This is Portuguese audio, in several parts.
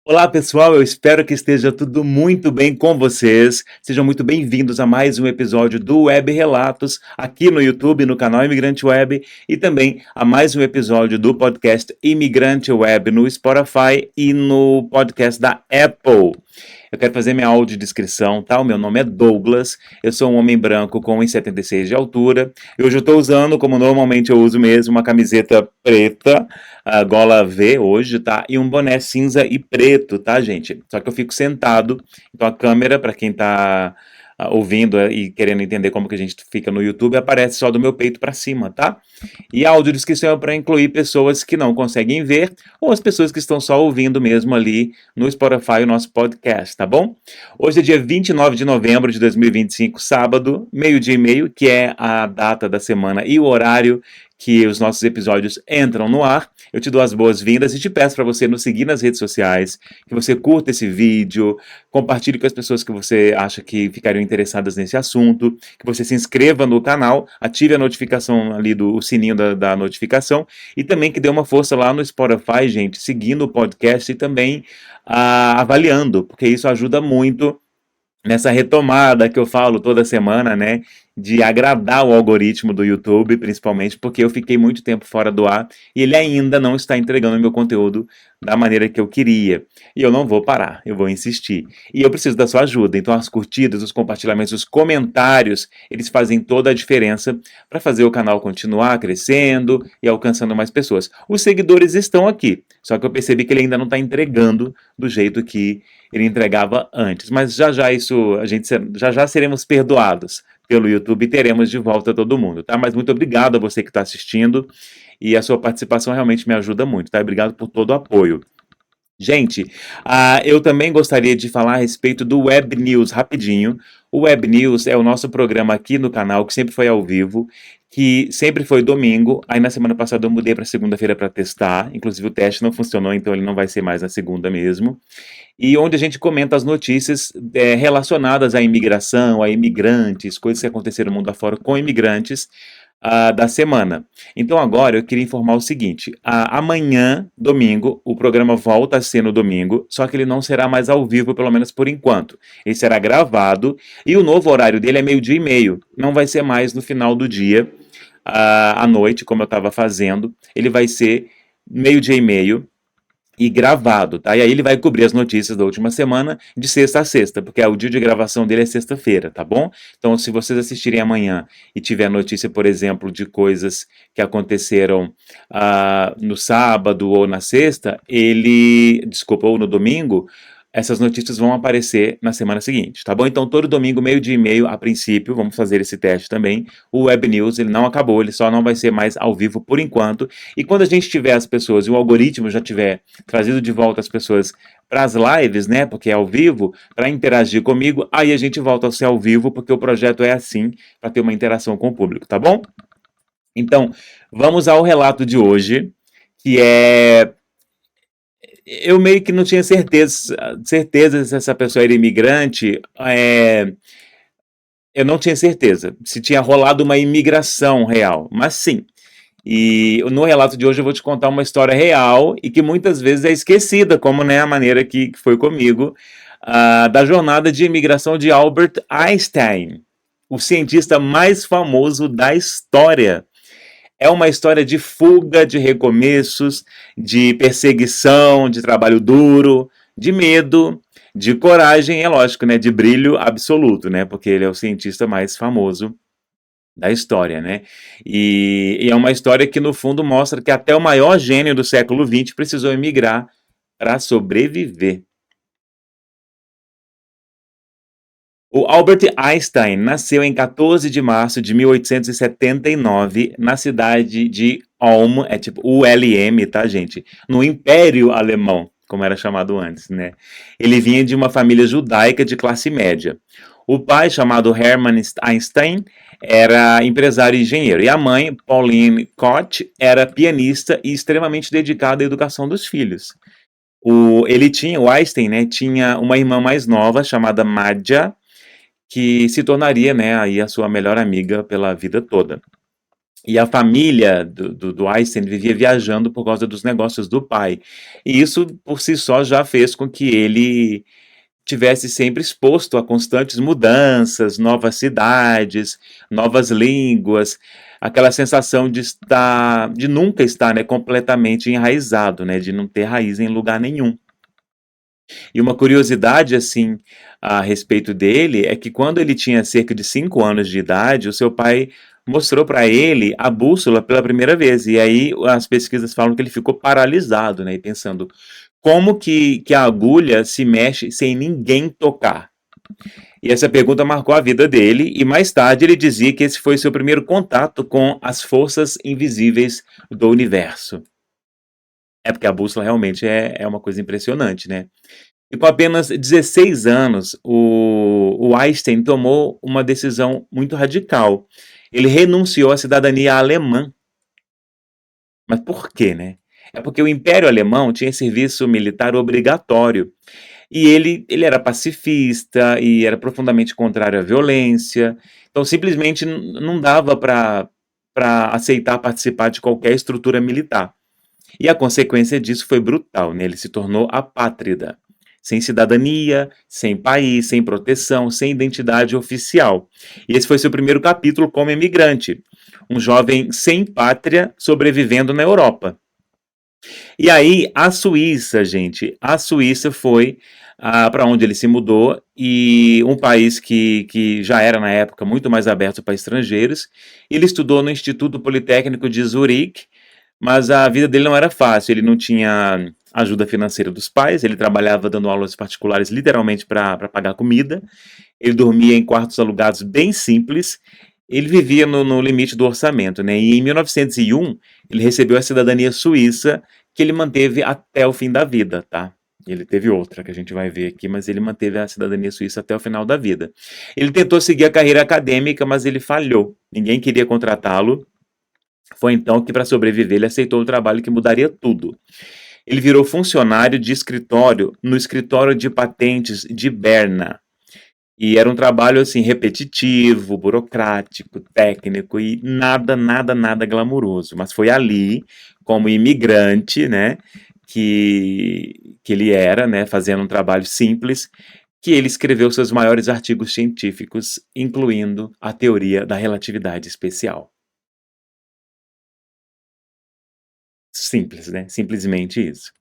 Olá pessoal, eu espero que esteja tudo muito bem com vocês. Sejam muito bem-vindos a mais um episódio do Web Relatos, aqui no YouTube, no canal Imigrante Web, e também a mais um episódio do podcast Imigrante Web no Spotify e no podcast da Apple. Eu quero fazer minha audiodescrição, tá? O meu nome é Douglas, eu sou um homem branco com 1,76 de altura. E hoje eu estou usando, como normalmente eu uso mesmo, uma camiseta preta, a gola V hoje, tá? E um boné cinza e preto, tá, gente? Só que eu fico sentado, então a câmera, para quem tá ouvindo e querendo entender como que a gente fica no YouTube, aparece só do meu peito para cima, tá? E a audiodescrição é para incluir pessoas que não conseguem ver ou as pessoas que estão só ouvindo mesmo ali no Spotify o nosso podcast, tá bom? Hoje é dia 29 de novembro de 2025, sábado, meio-dia e meio, que é a data da semana e o horário que os nossos episódios entram no ar. Eu te dou as boas-vindas e te peço para você nos seguir nas redes sociais, que você curta esse vídeo, compartilhe com as pessoas que você acha que ficariam interessadas nesse assunto, que você se inscreva no canal, ative a notificação ali o sininho da notificação e também que dê uma força lá no Spotify, gente, seguindo o podcast e também avaliando, porque isso ajuda muito nessa retomada que eu falo toda semana, né, de agradar o algoritmo do YouTube, principalmente porque eu fiquei muito tempo fora do ar e ele ainda não está entregando meu conteúdo da maneira que eu queria. E eu não vou parar, eu vou insistir. E eu preciso da sua ajuda. Então as curtidas, os compartilhamentos, os comentários, eles fazem toda a diferença para fazer o canal continuar crescendo e alcançando mais pessoas. Os seguidores estão aqui, só que eu percebi que ele ainda não está entregando do jeito que ele entregava antes. Mas já já isso, já já seremos perdoados pelo YouTube e teremos de volta todo mundo, tá? Mas muito obrigado a você que está assistindo e a sua participação realmente me ajuda muito, tá? Obrigado por todo o apoio. Gente, eu também gostaria de falar a respeito do Web News rapidinho. O Web News é o nosso programa aqui no canal, que sempre foi ao vivo, que sempre foi domingo. Aí na semana passada eu mudei para segunda-feira para testar. Inclusive o teste não funcionou, então ele não vai ser mais na segunda mesmo. E onde a gente comenta as notícias relacionadas à imigração, a imigrantes, coisas que aconteceram no mundo afora com imigrantes, da semana. Então agora eu queria informar o seguinte: amanhã, domingo, o programa volta a ser no domingo, só que ele não será mais ao vivo, pelo menos por enquanto. Ele será gravado e o novo horário dele é meio-dia e meio. Não vai ser mais no final do dia, à noite, como eu estava fazendo. Ele vai ser meio-dia e meio e gravado, tá? E aí ele vai cobrir as notícias da última semana de sexta a sexta, porque o dia de gravação dele é sexta-feira, tá bom? Então, se vocês assistirem amanhã e tiver notícia, por exemplo, de coisas que aconteceram no sábado ou na sexta, ou no domingo, essas notícias vão aparecer na semana seguinte, tá bom? Então, todo domingo, meio-dia e meio, a princípio, vamos fazer esse teste também. O Web News, ele não acabou, ele só não vai ser mais ao vivo por enquanto. E quando a gente tiver as pessoas e o algoritmo já tiver trazido de volta as pessoas para as lives, né, porque é ao vivo, para interagir comigo, aí a gente volta a ser ao vivo, porque o projeto é assim, para ter uma interação com o público, tá bom? Então, vamos ao relato de hoje, que é eu meio que não tinha certeza se essa pessoa era imigrante. Eu não tinha certeza se tinha rolado uma imigração real, mas sim. E no relato de hoje eu vou te contar uma história real e que muitas vezes é esquecida, como né, a maneira que foi comigo, da jornada de imigração de Albert Einstein, o cientista mais famoso da história. É uma história de fuga, de recomeços, de perseguição, de trabalho duro, de medo, de coragem, é lógico, né? De brilho absoluto, né? Porque ele é o cientista mais famoso da história, né? E é uma história que, no fundo, mostra que até o maior gênio do século XX precisou emigrar para sobreviver. O Albert Einstein nasceu em 14 de março de 1879 na cidade de Ulm, é tipo ULM, tá, gente? No Império Alemão, como era chamado antes, né? Ele vinha de uma família judaica de classe média. O pai, chamado Hermann Einstein, era empresário e engenheiro, e a mãe, Pauline Koch, era pianista e extremamente dedicada à educação dos filhos. O Einstein, né, tinha uma irmã mais nova chamada Madja, que se tornaria, né, aí a sua melhor amiga pela vida toda. E a família do Einstein vivia viajando por causa dos negócios do pai. E isso, por si só, já fez com que ele tivesse sempre exposto a constantes mudanças, novas cidades, novas línguas, aquela sensação de nunca estar, né, completamente enraizado, né, de não ter raiz em lugar nenhum. E uma curiosidade, assim, a respeito dele é que quando ele tinha cerca de 5 anos de idade, o seu pai mostrou para ele a bússola pela primeira vez. E aí as pesquisas falam que ele ficou paralisado, né? E pensando, como que a agulha se mexe sem ninguém tocar? E essa pergunta marcou a vida dele, e mais tarde ele dizia que esse foi seu primeiro contato com as forças invisíveis do universo. É porque a bússola realmente é uma coisa impressionante, né? E com apenas 16 anos, o Einstein tomou uma decisão muito radical. Ele renunciou à cidadania alemã. Mas por quê, né? É porque o Império Alemão tinha serviço militar obrigatório. E ele era pacifista e era profundamente contrário à violência. Então, simplesmente não dava para aceitar participar de qualquer estrutura militar. E a consequência disso foi brutal, né? Ele se tornou apátrida, sem cidadania, sem país, sem proteção, sem identidade oficial. E esse foi seu primeiro capítulo como imigrante, um jovem sem pátria sobrevivendo na Europa. E aí, a Suíça, gente, a Suíça foi para onde ele se mudou, e um país que já era na época muito mais aberto para estrangeiros. Ele estudou no Instituto Politécnico de Zurique, mas a vida dele não era fácil, ele não tinha ajuda financeira dos pais, ele trabalhava dando aulas particulares literalmente para pagar comida, ele dormia em quartos alugados bem simples, ele vivia no limite do orçamento, né? E em 1901 ele recebeu a cidadania suíça, que ele manteve até o fim da vida, tá? Ele teve outra que a gente vai ver aqui, mas ele manteve a cidadania suíça até o final da vida. Ele tentou seguir a carreira acadêmica, mas ele falhou. Ninguém queria contratá-lo. Foi então que, para sobreviver, ele aceitou o trabalho que mudaria tudo. Ele virou funcionário de escritório no escritório de patentes de Berna. E era um trabalho assim repetitivo, burocrático, técnico e nada glamouroso. Mas foi ali, como imigrante, né, que ele era, né, fazendo um trabalho simples, que ele escreveu seus maiores artigos científicos, incluindo a teoria da relatividade especial. Simples, né? Simplesmente isso.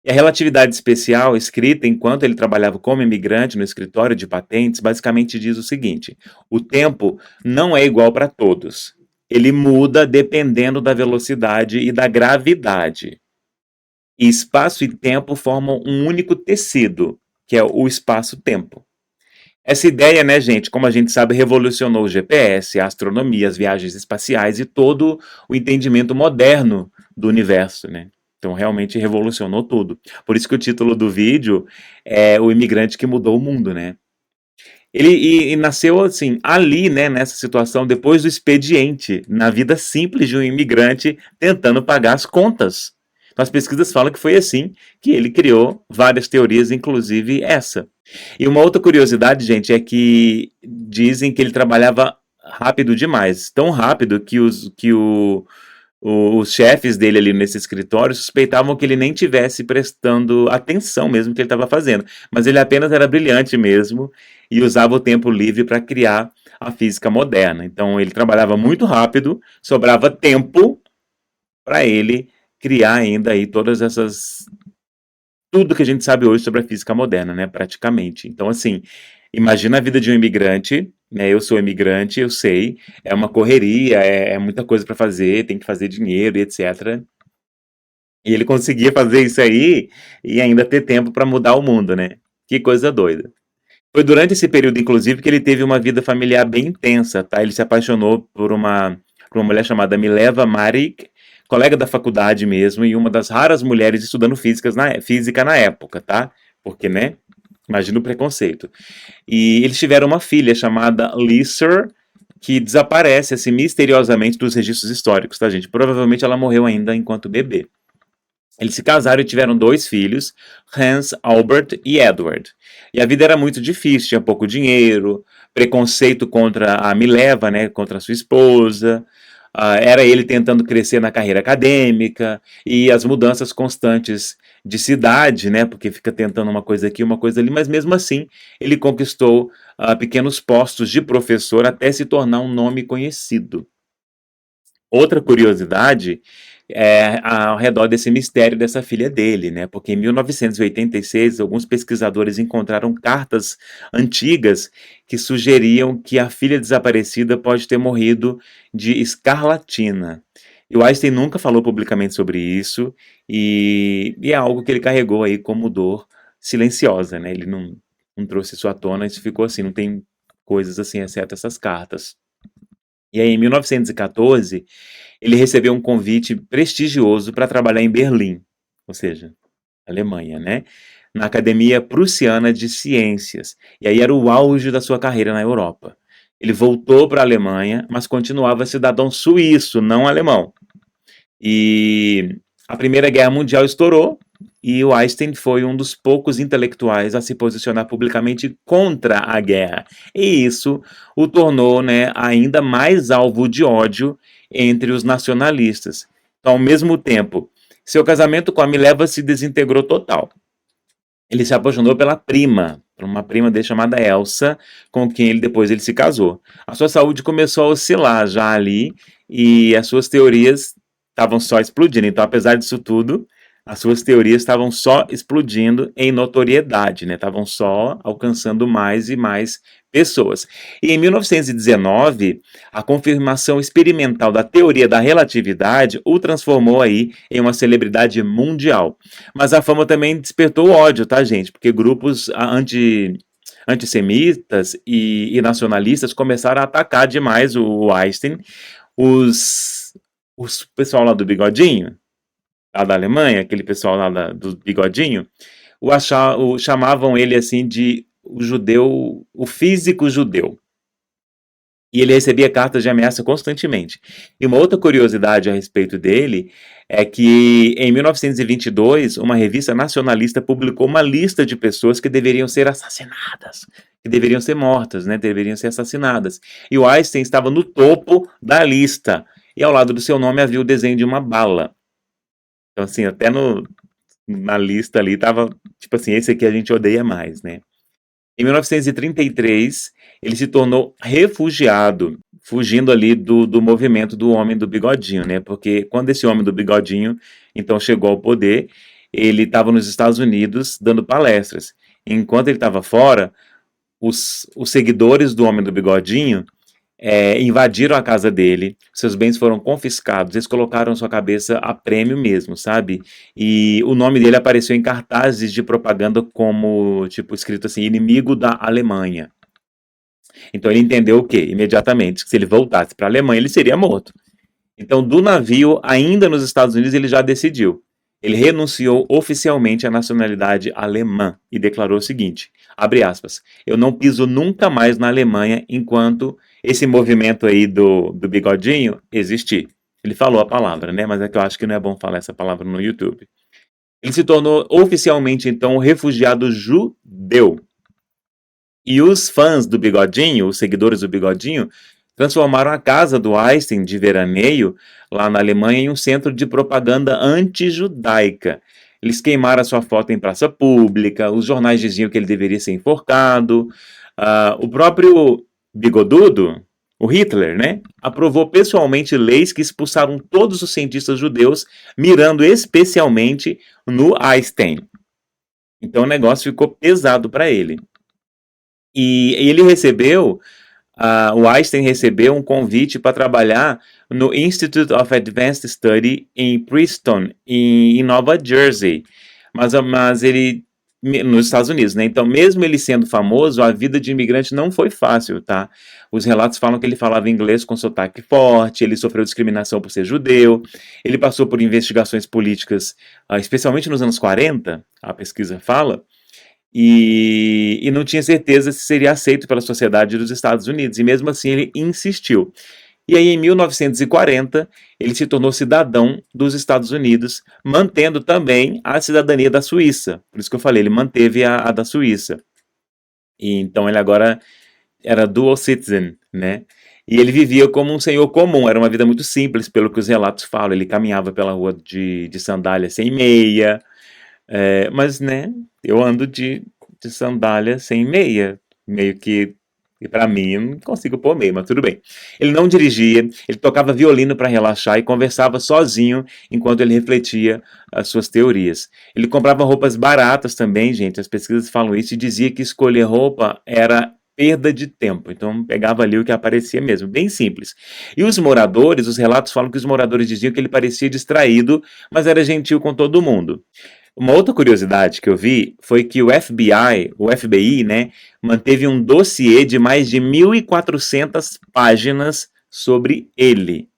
E a relatividade especial, escrita enquanto ele trabalhava como imigrante no escritório de patentes, basicamente diz o seguinte: o tempo não é igual para todos. Ele muda dependendo da velocidade e da gravidade. E espaço e tempo formam um único tecido, que é o espaço-tempo. Essa ideia, né, gente, como a gente sabe, revolucionou o GPS, a astronomia, as viagens espaciais e todo o entendimento moderno do universo, né? Então, realmente revolucionou tudo. Por isso que o título do vídeo é O Imigrante que Mudou o Mundo, né? Ele nasceu assim, ali, né, nessa situação, depois do expediente, na vida simples de um imigrante tentando pagar as contas. Então, as pesquisas falam que foi assim que ele criou várias teorias, inclusive essa. E uma outra curiosidade, gente, é que dizem que ele trabalhava rápido demais. Tão rápido que os chefes dele ali nesse escritório suspeitavam que ele nem tivesse prestando atenção mesmo no que ele estava fazendo. Mas ele apenas era brilhante mesmo e usava o tempo livre para criar a física moderna. Então ele trabalhava muito rápido, sobrava tempo para ele criar ainda aí todas essas tudo que a gente sabe hoje sobre a física moderna, né, praticamente. Então, assim, imagina a vida de um imigrante, né, eu sou imigrante, eu sei, é uma correria, é muita coisa para fazer, tem que fazer dinheiro e etc. E ele conseguia fazer isso aí e ainda ter tempo para mudar o mundo, né? Que coisa doida. Foi durante esse período, inclusive, que ele teve uma vida familiar bem intensa, tá? Ele se apaixonou por uma mulher chamada Mileva Maric, colega da faculdade mesmo, e uma das raras mulheres estudando física na época, tá? Porque, né? Imagina o preconceito. E eles tiveram uma filha chamada Lisa, que desaparece assim misteriosamente dos registros históricos, tá, gente? Provavelmente ela morreu ainda enquanto bebê. Eles se casaram e tiveram 2 filhos, Hans Albert e Edward. E a vida era muito difícil, tinha pouco dinheiro, preconceito contra a Mileva, né, contra a sua esposa. Era ele tentando crescer na carreira acadêmica e as mudanças constantes de cidade, né? Porque fica tentando uma coisa aqui, uma coisa ali, mas mesmo assim ele conquistou pequenos postos de professor até se tornar um nome conhecido. Outra curiosidade é ao redor desse mistério dessa filha dele, né? Porque em 1986, alguns pesquisadores encontraram cartas antigas que sugeriam que a filha desaparecida pode ter morrido de escarlatina. E o Einstein nunca falou publicamente sobre isso, e é algo que ele carregou aí como dor silenciosa, né? Ele não trouxe isso à tona, isso ficou assim, não tem coisas assim, exceto essas cartas. E aí, em 1914, ele recebeu um convite prestigioso para trabalhar em Berlim, ou seja, Alemanha, né? Na Academia Prussiana de Ciências. E aí era o auge da sua carreira na Europa. Ele voltou para a Alemanha, mas continuava cidadão suíço, não alemão. E a Primeira Guerra Mundial estourou e o Einstein foi um dos poucos intelectuais a se posicionar publicamente contra a guerra. E isso o tornou, né, ainda mais alvo de ódio entre os nacionalistas. Então, ao mesmo tempo, seu casamento com a Mileva se desintegrou total. Ele se apaixonou pela prima, por uma prima dele chamada Elsa, com quem ele se casou. A sua saúde começou a oscilar já ali e as suas teorias estavam só explodindo. Então, apesar disso tudo, as suas teorias estavam só explodindo em notoriedade, né? Estavam só alcançando mais e mais pessoas. E em 1919, a confirmação experimental da teoria da relatividade o transformou aí em uma celebridade mundial. Mas a fama também despertou ódio, tá, gente? Porque grupos antissemitas e nacionalistas começaram a atacar demais o Einstein. Os pessoal lá do Bigodinho, lá da Alemanha, aquele pessoal lá do Bigodinho, chamavam ele assim de o judeu, o físico judeu. E ele recebia cartas de ameaça constantemente. E uma outra curiosidade a respeito dele é que em 1922, uma revista nacionalista publicou uma lista de pessoas que deveriam ser assassinadas, que deveriam ser mortas, né, deveriam ser assassinadas. E o Einstein estava no topo da lista. E ao lado do seu nome havia o desenho de uma bala. Então, assim, até na lista ali tava, tipo assim, esse aqui a gente odeia mais, né? Em 1933, ele se tornou refugiado, fugindo ali do movimento do homem do bigodinho, né? Porque quando esse homem do bigodinho então chegou ao poder, ele estava nos Estados Unidos dando palestras. Enquanto ele estava fora, os seguidores do homem do bigodinho invadiram a casa dele, seus bens foram confiscados, eles colocaram sua cabeça a prêmio mesmo, sabe? E o nome dele apareceu em cartazes de propaganda como, tipo, escrito assim, inimigo da Alemanha. Então ele entendeu o quê? Imediatamente, que se ele voltasse para a Alemanha, ele seria morto. Então, do navio, ainda nos Estados Unidos, ele já decidiu. Ele renunciou oficialmente à nacionalidade alemã e declarou o seguinte, abre aspas, eu não piso nunca mais na Alemanha enquanto esse movimento aí do bigodinho existir. Ele falou a palavra, né? Mas é que eu acho que não é bom falar essa palavra no YouTube. Ele se tornou oficialmente, então, um refugiado judeu. E os fãs do Bigodinho, os seguidores do Bigodinho, transformaram a casa do Einstein de veraneio, lá na Alemanha, em um centro de propaganda anti-judaica. Eles queimaram a sua foto em praça pública, os jornais diziam que ele deveria ser enforcado. O próprio Bigodudo, o Hitler, né, aprovou pessoalmente leis que expulsaram todos os cientistas judeus, mirando especialmente no Einstein. Então o negócio ficou pesado para ele. E ele recebeu, o Einstein recebeu um convite para trabalhar no Institute of Advanced Study em Princeton, em Nova Jersey, mas ele nos Estados Unidos, né? Então, mesmo ele sendo famoso, a vida de imigrante não foi fácil, tá? Os relatos falam que ele falava inglês com sotaque forte, ele sofreu discriminação por ser judeu, ele passou por investigações políticas, especialmente nos anos 40, a pesquisa fala, e não tinha certeza se seria aceito pela sociedade dos Estados Unidos, e mesmo assim ele insistiu. E aí, em 1940, ele se tornou cidadão dos Estados Unidos, mantendo também a cidadania da Suíça. Por isso que eu falei, ele manteve a da Suíça. E então ele agora era dual citizen, né? E ele vivia como um senhor comum, era uma vida muito simples, pelo que os relatos falam. Ele caminhava pela rua de sandália sem meia, mas, né, eu ando de sandália sem meia, meio que. E pra mim, eu não consigo pôr meia, mas tudo bem. Ele não dirigia, ele tocava violino para relaxar e conversava sozinho enquanto ele refletia as suas teorias. Ele comprava roupas baratas também, gente, as pesquisas falam isso, e dizia que escolher roupa era perda de tempo. Então pegava ali o que aparecia mesmo, bem simples. E os moradores, os relatos falam que os moradores diziam que ele parecia distraído, mas era gentil com todo mundo. Uma outra curiosidade que eu vi foi que o FBI, né, manteve um dossiê de mais de 1.400 páginas sobre ele.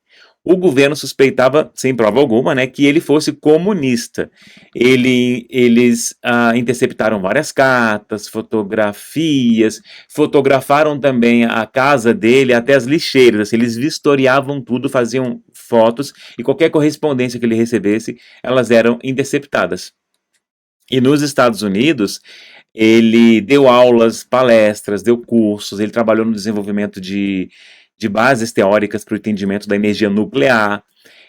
O governo suspeitava, sem prova alguma, né, que ele fosse comunista. Eles interceptaram várias cartas, fotografias, fotografaram também a casa dele, até as lixeiras. Assim, eles vistoriavam tudo, faziam fotos, e qualquer correspondência que ele recebesse, elas eram interceptadas. E nos Estados Unidos, ele deu aulas, palestras, deu cursos, ele trabalhou no desenvolvimento de bases teóricas para o entendimento da energia nuclear.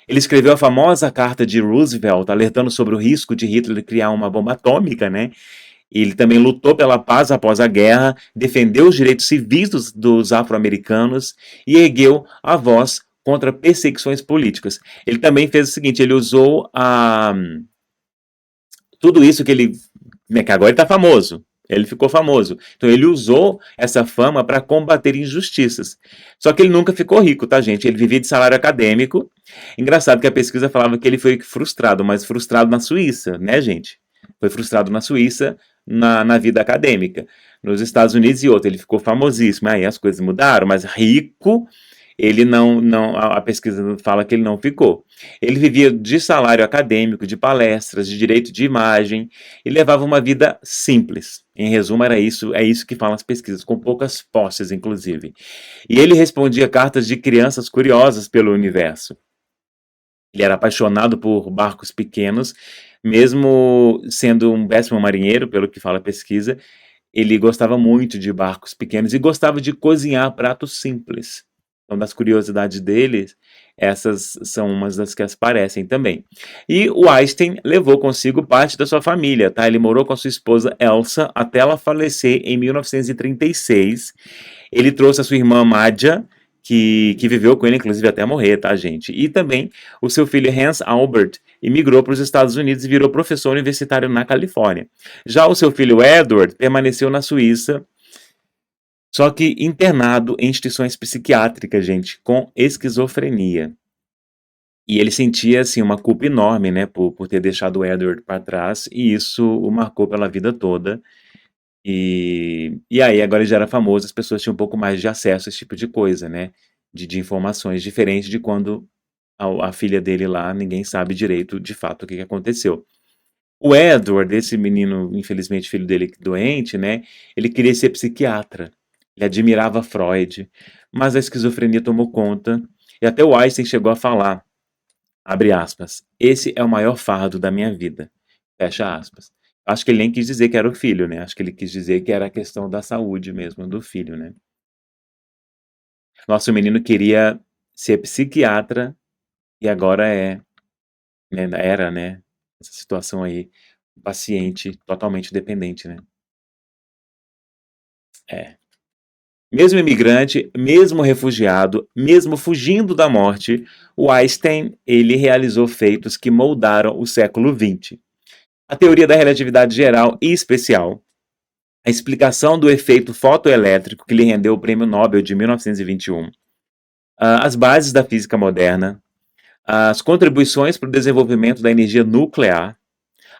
Ele escreveu a famosa carta de Roosevelt, alertando sobre o risco de Hitler criar uma bomba atômica, né? Ele também lutou pela paz após a guerra, defendeu os direitos civis dos afro-americanos e ergueu a voz contra perseguições políticas. Ele também fez o seguinte, ele usou tudo isso que ele. Né, que agora ele está famoso. Ele ficou famoso. Então ele usou essa fama para combater injustiças. Só que ele nunca ficou rico, tá, gente? Ele vivia de salário acadêmico. Engraçado que a pesquisa falava que ele foi frustrado, mas frustrado na Suíça, né, gente? Foi frustrado na Suíça, na vida acadêmica. Nos Estados Unidos e outro, ele ficou famosíssimo. Aí as coisas mudaram, mas rico ele não, a pesquisa fala que ele não ficou. Ele vivia de salário acadêmico, de palestras, de direito de imagem e levava uma vida simples. Em resumo, era isso, é isso que falam as pesquisas, com poucas posses, inclusive. E ele respondia cartas de crianças curiosas pelo universo. Ele era apaixonado por barcos pequenos, mesmo sendo um péssimo marinheiro, pelo que fala a pesquisa, ele gostava muito de barcos pequenos e gostava de cozinhar pratos simples. Então, das curiosidades deles, essas são umas das que aparecem também. E o Einstein levou consigo parte da sua família, tá? Ele morou com a sua esposa Elsa até ela falecer em 1936. Ele trouxe a sua irmã Madja, que viveu com ele, inclusive, até morrer, tá, gente? E também o seu filho Hans Albert imigrou para os Estados Unidos e virou professor universitário na Califórnia. Já o seu filho Edward permaneceu na Suíça, só que internado em instituições psiquiátricas, gente, com esquizofrenia. E ele sentia, assim, uma culpa enorme, né, por ter deixado o Edward para trás, e isso o marcou pela vida toda. E aí, agora ele já era famoso, as pessoas tinham um pouco mais de acesso a esse tipo de coisa, né, de informações, diferente de quando a filha dele lá, ninguém sabe direito, de fato, o que aconteceu. O Edward, esse menino, infelizmente, filho dele doente, né, ele queria ser psiquiatra. Ele admirava Freud, mas a esquizofrenia tomou conta, e até o Einstein chegou a falar, abre aspas, esse é o maior fardo da minha vida, fecha aspas. Acho que ele nem quis dizer que era o filho, né? Acho que ele quis dizer que era a questão da saúde mesmo do filho, né? Nosso menino queria ser psiquiatra e agora né, era, né? Essa situação aí, paciente totalmente dependente, né? É. Mesmo imigrante, mesmo refugiado, mesmo fugindo da morte, o Einstein ele realizou feitos que moldaram o século XX. A teoria da relatividade geral e especial, a explicação do efeito fotoelétrico que lhe rendeu o Prêmio Nobel de 1921, as bases da física moderna, as contribuições para o desenvolvimento da energia nuclear,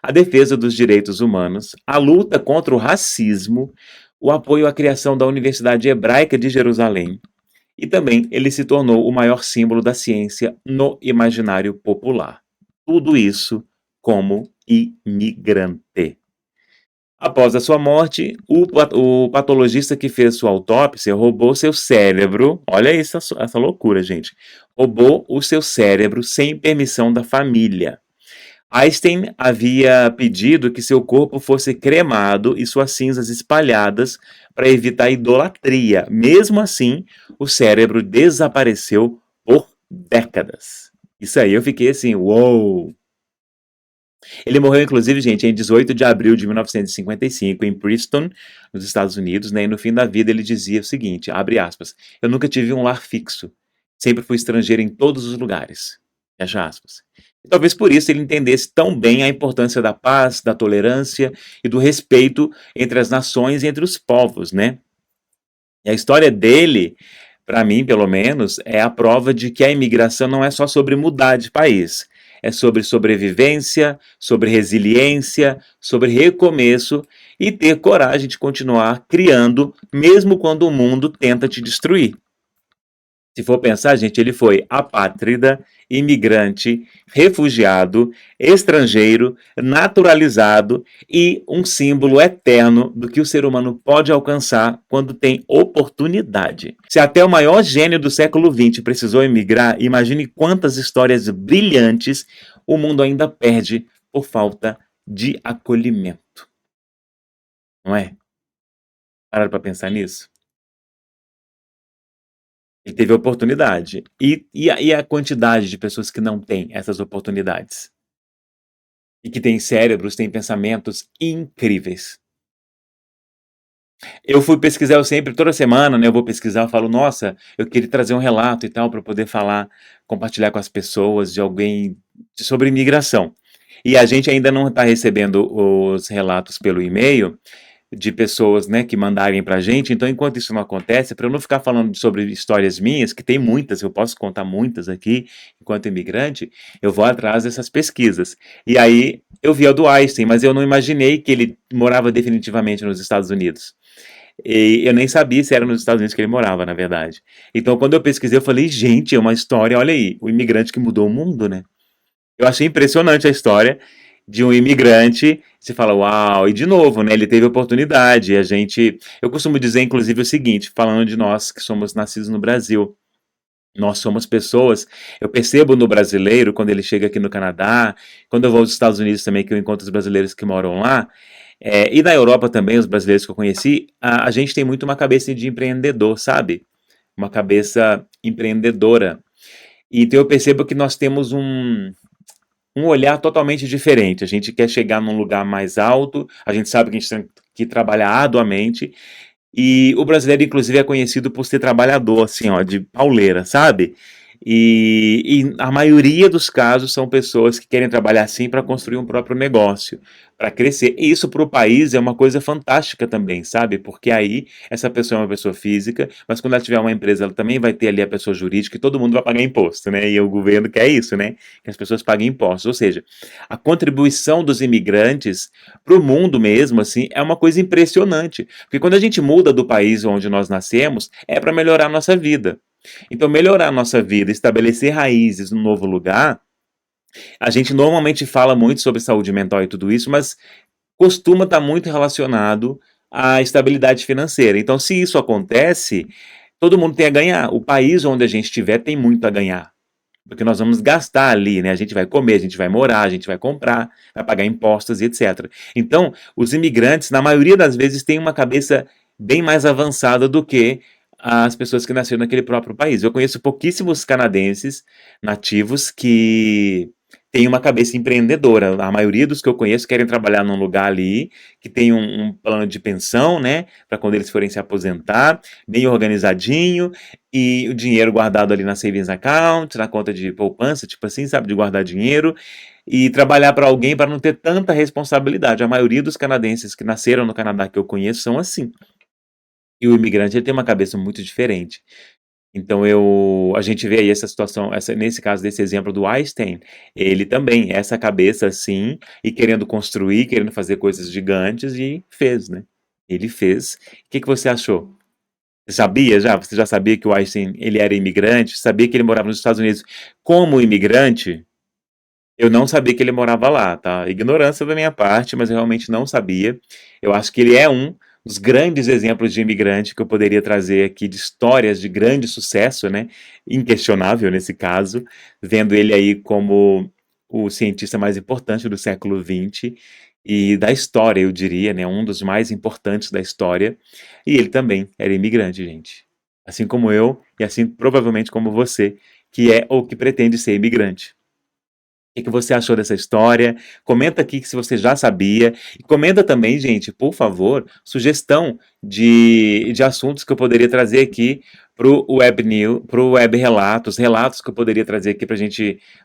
a defesa dos direitos humanos, a luta contra o racismo, o apoio à criação da Universidade Hebraica de Jerusalém, e também ele se tornou o maior símbolo da ciência no imaginário popular. Tudo isso como imigrante. Após a sua morte, o patologista que fez sua autópsia roubou seu cérebro. Olha essa loucura, gente. Roubou o seu cérebro sem permissão da família. Einstein havia pedido que seu corpo fosse cremado e suas cinzas espalhadas para evitar idolatria. Mesmo assim, o cérebro desapareceu por décadas. Isso aí eu fiquei assim, uou! Ele morreu, inclusive, gente, em 18 de abril de 1955, em Princeton, nos Estados Unidos, né? E no fim da vida ele dizia o seguinte, abre aspas, eu nunca tive um lar fixo. Sempre fui estrangeiro em todos os lugares. Fecha aspas. E talvez por isso ele entendesse tão bem a importância da paz, da tolerância e do respeito entre as nações e entre os povos, né? E a história dele, para mim, pelo menos, é a prova de que a imigração não é só sobre mudar de país. É sobre sobrevivência, sobre resiliência, sobre recomeço e ter coragem de continuar criando, mesmo quando o mundo tenta te destruir. Se for pensar, gente, ele foi apátrida, imigrante, refugiado, estrangeiro, naturalizado e um símbolo eterno do que o ser humano pode alcançar quando tem oportunidade. Se até o maior gênio do século XX precisou emigrar, imagine quantas histórias brilhantes o mundo ainda perde por falta de acolhimento. Não é? Pararam para pensar nisso? Ele teve oportunidade. E a quantidade de pessoas que não têm essas oportunidades? E que têm cérebros, têm pensamentos incríveis. Eu fui pesquisar, eu sempre, toda semana, né, eu vou pesquisar, eu falo, nossa, eu queria trazer um relato e tal, para poder falar, compartilhar com as pessoas de alguém sobre imigração. E a gente ainda não está recebendo os relatos pelo e-mail, de pessoas, né, que mandarem pra gente. Então, enquanto isso não acontece, para eu não ficar falando sobre histórias minhas, que tem muitas, eu posso contar muitas aqui, enquanto imigrante, eu vou atrás dessas pesquisas. E aí, eu vi a do Einstein, mas eu não imaginei que ele morava definitivamente nos Estados Unidos. E eu nem sabia se era nos Estados Unidos que ele morava, na verdade. Então, quando eu pesquisei, eu falei, gente, é uma história, olha aí, o imigrante que mudou o mundo, né? Eu achei impressionante a história de um imigrante. Você fala, uau, e de novo, né? Ele teve oportunidade. A gente. Eu costumo dizer, inclusive, o seguinte, falando de nós que somos nascidos no Brasil. Nós somos pessoas. Eu percebo no brasileiro, quando ele chega aqui no Canadá, quando eu vou aos Estados Unidos também, que eu encontro os brasileiros que moram lá, e na Europa também, os brasileiros que eu conheci, a gente tem muito uma cabeça de empreendedor, sabe? Uma cabeça empreendedora. Então eu percebo que nós temos um olhar totalmente diferente. A gente quer chegar num lugar mais alto, a gente sabe que a gente tem que trabalhar arduamente, e o brasileiro, inclusive, é conhecido por ser trabalhador, assim, ó, de pauleira, sabe? E a maioria dos casos são pessoas que querem trabalhar assim para construir um próprio negócio, para crescer. E isso para o país é uma coisa fantástica também, sabe? Porque aí essa pessoa é uma pessoa física, mas quando ela tiver uma empresa, ela também vai ter ali a pessoa jurídica e todo mundo vai pagar imposto, né? E o governo quer isso, né? Que as pessoas paguem impostos. Ou seja, a contribuição dos imigrantes para o mundo mesmo, assim, é uma coisa impressionante. Porque quando a gente muda do país onde nós nascemos, é para melhorar a nossa vida. Então, melhorar a nossa vida, estabelecer raízes no novo lugar, a gente normalmente fala muito sobre saúde mental e tudo isso, mas costuma estar muito relacionado à estabilidade financeira. Então, se isso acontece, todo mundo tem a ganhar. O país onde a gente estiver tem muito a ganhar. Porque nós vamos gastar ali, né? A gente vai comer, a gente vai morar, a gente vai comprar, vai pagar impostos e etc. Então, os imigrantes, na maioria das vezes, têm uma cabeça bem mais avançada do que as pessoas que nasceram naquele próprio país. Eu conheço pouquíssimos canadenses nativos que têm uma cabeça empreendedora. A maioria dos que eu conheço querem trabalhar num lugar ali que tem um plano de pensão, né? Para quando eles forem se aposentar, bem organizadinho, e o dinheiro guardado ali na savings account, na conta de poupança, tipo assim, sabe, de guardar dinheiro e trabalhar para alguém para não ter tanta responsabilidade. A maioria dos canadenses que nasceram no Canadá que eu conheço são assim. E o imigrante ele tem uma cabeça muito diferente. Então a gente vê aí essa situação, nesse caso desse exemplo do Einstein, ele também, essa cabeça assim, e querendo construir, querendo fazer coisas gigantes, e fez, né? Ele fez. O que que você achou? Você sabia já? Você já sabia que o Einstein ele era imigrante? Sabia que ele morava nos Estados Unidos como imigrante? Eu não sabia que ele morava lá, tá? Ignorância da minha parte, mas eu realmente não sabia. Eu acho que ele é um dos grandes exemplos de imigrante que eu poderia trazer aqui, de histórias de grande sucesso, né? Inquestionável nesse caso, vendo ele aí como o cientista mais importante do século XX. e da história, eu diria, né? Um dos mais importantes da história. E ele também era imigrante, gente. Assim como eu, e assim provavelmente como você, que é ou que pretende ser imigrante. O que você achou dessa história? Comenta aqui se você já sabia. E comenta também, gente, por favor, sugestão de assuntos que eu poderia trazer aqui pro Web News, pro Web Relatos, relatos que eu poderia trazer aqui para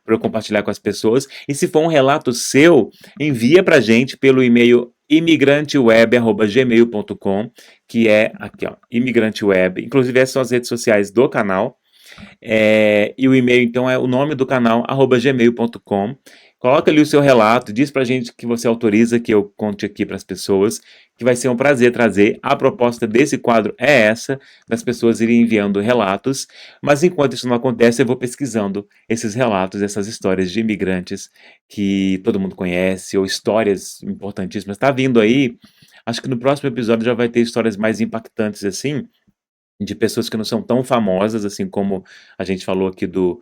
eu compartilhar com as pessoas. E se for um relato seu, envia pra gente pelo e-mail imigranteweb@gmail.com, que é aqui, ó, imigranteweb. Inclusive, essas são as redes sociais do canal. E o e-mail, então, é o nome do canal, @gmail.com. Coloca ali o seu relato, diz pra gente que você autoriza que eu conte aqui para as pessoas, que vai ser um prazer trazer. A proposta desse quadro é essa, das pessoas irem enviando relatos, mas enquanto isso não acontece, eu vou pesquisando esses relatos, essas histórias de imigrantes que todo mundo conhece, ou histórias importantíssimas. Tá vindo aí, acho que no próximo episódio já vai ter histórias mais impactantes assim, de pessoas que não são tão famosas, assim como a gente falou aqui do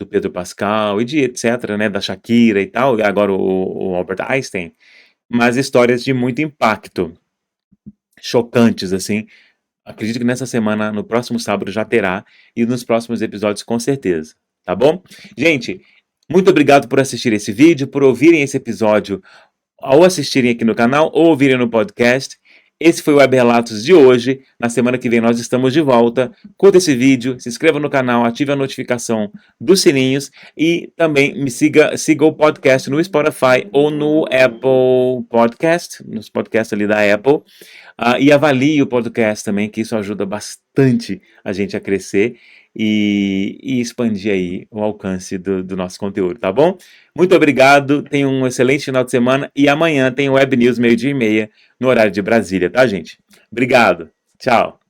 Pedro Pascal e de etc, né, da Shakira e tal, e agora o Albert Einstein, mas histórias de muito impacto, chocantes, assim. Acredito que nessa semana, no próximo sábado, já terá, e nos próximos episódios com certeza, tá bom? Gente, muito obrigado por assistir esse vídeo, por ouvirem esse episódio ao assistirem aqui no canal ou ouvirem no podcast. Esse foi o Web Relatos de hoje. Na semana que vem nós estamos de volta. Curta esse vídeo, se inscreva no canal, ative a notificação dos sininhos e também me siga o podcast no Spotify ou no Apple Podcast, nos podcasts ali da Apple. E avalie o podcast também, que isso ajuda bastante a gente a crescer e expandir aí o alcance do nosso conteúdo, tá bom? Muito obrigado, tenha um excelente final de semana e amanhã tem o Web News 12:30 no horário de Brasília, tá, gente? Obrigado, tchau.